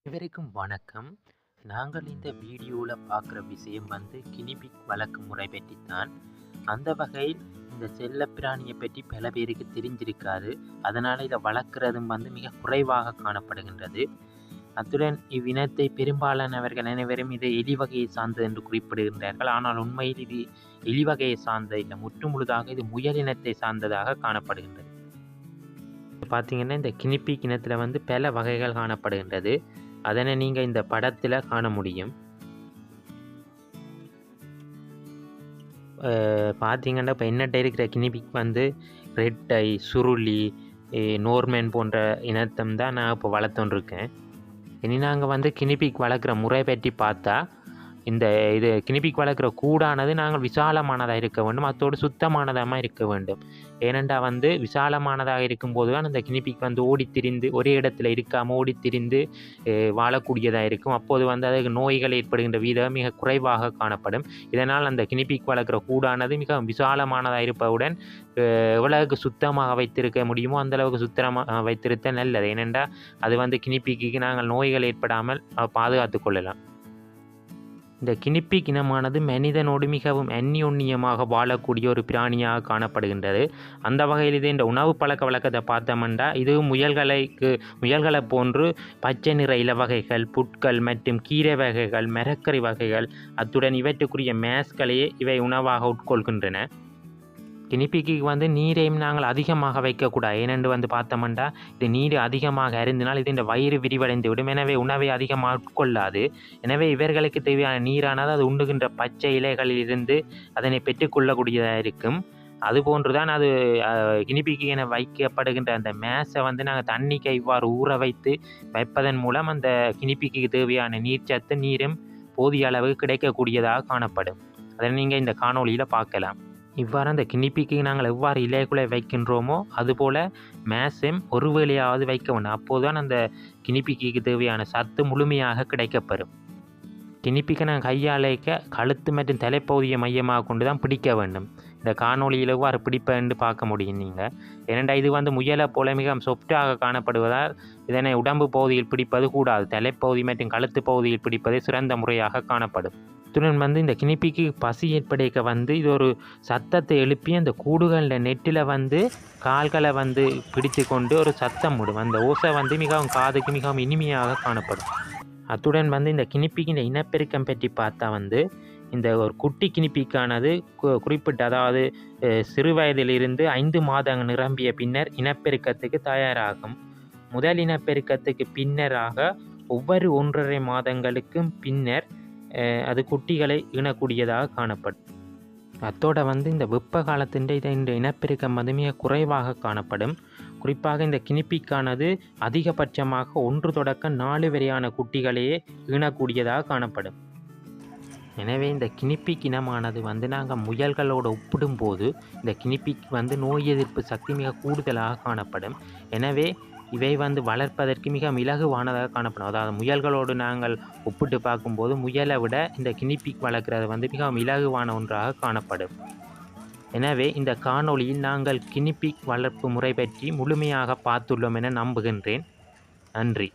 அனைவருக்கும் வணக்கம். நாங்கள் இந்த வீடியோவில் பார்க்குற விஷயம் கினிபிக் வளர்க்கு முறை பற்றித்தான். அந்த வகையில் இந்த செல்லப்பிராணியை பற்றி பல பேருக்கு தெரிஞ்சிருக்காது. அதனால் இதை வளர்க்குறதும் மிக குறைவாக காணப்படுகின்றது. அத்துடன் இவ்வினத்தை பெரும்பாலானவர்கள் அனைவரும் இது எலி வகையை சார்ந்தது என்று குறிப்பிடுகின்றார்கள். ஆனால் உண்மையில் இது எலி வகையை சார்ந்த இல்லை, முற்று முழுதாக இது முயல் இனத்தை சார்ந்ததாக காணப்படுகின்றது. பார்த்தீங்கன்னா இந்த கினிபிக் இனத்தில் பல வகைகள் காணப்படுகின்றது. அதனை நீங்கள் இந்த படத்தில் காண முடியும். பார்த்தீங்கன்னா இப்போ என்னட்ட இருக்கிற கினிபிக் ரெட் ஐ, சுருளி, நோர்மேன் போன்ற இனத்தம் தான் நான் இப்போ வளர்த்துருக்கேன். இனி நாங்கள் கினிபிக் வளர்க்குற முறை பற்றி பார்த்தா, இது கினிபிக் வளர்க்குற கூடானது நாங்கள் விசாலமானதாக இருக்க வேண்டும், அத்தோடு சுத்தமானதாக இருக்க வேண்டும். ஏனென்றால் விசாலமானதாக இருக்கும்போது தான் இந்த கினிபிக் ஓடித்திரிந்து ஒரே இடத்துல இருக்காமல் ஓடித்திரிந்து வாழக்கூடியதாக இருக்கும். அப்போது அதுக்கு நோய்கள் ஏற்படுகின்ற வீதம் மிக குறைவாக காணப்படும். இதனால் அந்த கினிபிக் வளர்க்குற கூடானது மிக விசாலமானதாக இருப்பதுடன் எவ்வளவுக்கு சுத்தமாக வைத்திருக்க முடியுமோ அந்தளவுக்கு சுத்தமாக வைத்திருத்த நல்லது. ஏனென்றால் அது கினிபிக்கு நாங்கள் நோய்கள் ஏற்படாமல் பாதுகாத்து கொள்ளலாம். இந்த கினிபிக் இனமானது மனிதனோடு மிகவும் அந்யோன்யமாக வாழக்கூடிய ஒரு பிராணியாக காணப்படுகின்றது. அந்த வகையில் இது இந்த உணவு பழக்க வழக்கத்தை பார்த்தோம்னா, இது முயல்களை போன்று பச்சை நிற இலவகைகள், புட்கள் மற்றும் கீரை வகைகள், மரக்கறி வகைகள், அத்துடன் இவற்றுக்குரிய மேஸ்களையே இவை உணவாக உட்கொள்கின்றன. கினிபிக்கு நீரையும் நாங்கள் அதிகமாக வைக்கக்கூடாது. ஏனென்று பார்த்தோம்னா, இது நீர் அதிகமாக அருந்தினால் இது இந்த வயிறு விரிவடைந்து விடும். எனவே உணவை அதிகமாக உட்கொள்ளாது. எனவே இவர்களுக்கு தேவையான நீரானது அது உண்ணுகின்ற பச்சை இலைகளில் இருந்து அதனை பெற்றுக்கொள்ளக்கூடியதாக இருக்கும். அதுபோன்று தான் அது கினிபிக்கு என வைக்கப்படுகின்ற அந்த மேஸை நாங்கள் தண்ணிக்கு இவ்வாறு ஊற வைப்பதன் மூலம் அந்த கினிபிக்கு தேவையான நீர்ச்சத்து நீரும் போதிய அளவு கிடைக்கக்கூடியதாக காணப்படும். அதை நீங்கள் இந்த காணொளியில் பார்க்கலாம். இவ்வாறு அந்த கினிபிக்கு நாங்கள் எவ்வாறு இலைக்குள்ளே வைக்கின்றோமோ அதுபோல் மேஸும் ஒரு வேளையாவது வைக்க வேண்டும். அப்போது தான் அந்த கினிபிக்கு தேவையான சத்து முழுமையாக கிடைக்கப்பெறும். கினிபிக்கை நாங்கள் கையாளைக்க கழுத்து மற்றும் தலைப்பகுதியை மையமாக கொண்டு தான் பிடிக்க வேண்டும். இந்த காணொளியில் எவ்வாறு பிடிப்பேன்னு பார்க்க முடியும் நீங்கள். ஏனென்றால் இது முயலை போல மிக சொஃப்டாக காணப்படுவதால் இதனை உடம்பு பகுதியில் பிடிப்பது கூடாது. தலைப்பகுதி மற்றும் கழுத்து பகுதியில் பிடிப்பது சிறந்த முறையாக காணப்படும். இத்துடன் இந்த கினிபிக்கு பசி ஏற்படைக்க இது ஒரு சத்தத்தை எழுப்பி அந்த கூடுகளில் நெட்டில் கால்களை பிடித்து கொண்டு ஒரு சத்தம் விடும். அந்த ஓசை மிகவும் காதுக்கு மிகவும் இனிமையாக காணப்படும். அத்துடன் இந்த கினிபிக்கின் இனப்பெருக்கம் பற்றி பார்த்தா இந்த ஒரு குட்டி கினிபிக்கானது குறிப்பிட்ட, அதாவது சிறு வயதிலிருந்து 5 மாதங்கள் நிரம்பிய பின்னர் இனப்பெருக்கத்துக்கு தயாராகும். முதல் இனப்பெருக்கத்துக்கு பின்னராக ஒவ்வொரு 1.5 மாதங்களுக்கும் பின்னர் அது குட்டிகளை ஈனக்கூடியதாக காணப்படும். அத்தோட இந்த வெப்ப காலத்தின் இந்த இனப்பெருக்கம் மிக குறைவாக காணப்படும். குறிப்பாக இந்த கினிபிக்கானது அதிகபட்சமாக 1 தொடக்கம் 4 வரையான குட்டிகளையே ஈனக்கூடியதாக காணப்படும். எனவே இந்த கினிபிக் இனமானது நாங்கள் முயல்களோடு ஒப்பிடும்போது இந்த கினிபிக் நோய் எதிர்ப்பு சக்தி மிக கூடுதலாக காணப்படும். எனவே இவை வளர்ப்பதற்கு மிக இலகுவானதாக காணப்படும். அதாவது முயல்களோடு நாங்கள் ஒப்பிட்டு பார்க்கும்போது முயலை விட இந்த கினிபிக் வளர்க்குறது மிகவும் இலகுவான ஒன்றாக காணப்படும். எனவே இந்த காணொளியில் நாங்கள் கினிபிக் வளர்ப்பு முறை பற்றி முழுமையாக பார்த்துள்ளோம் என நம்புகின்றேன். நன்றி.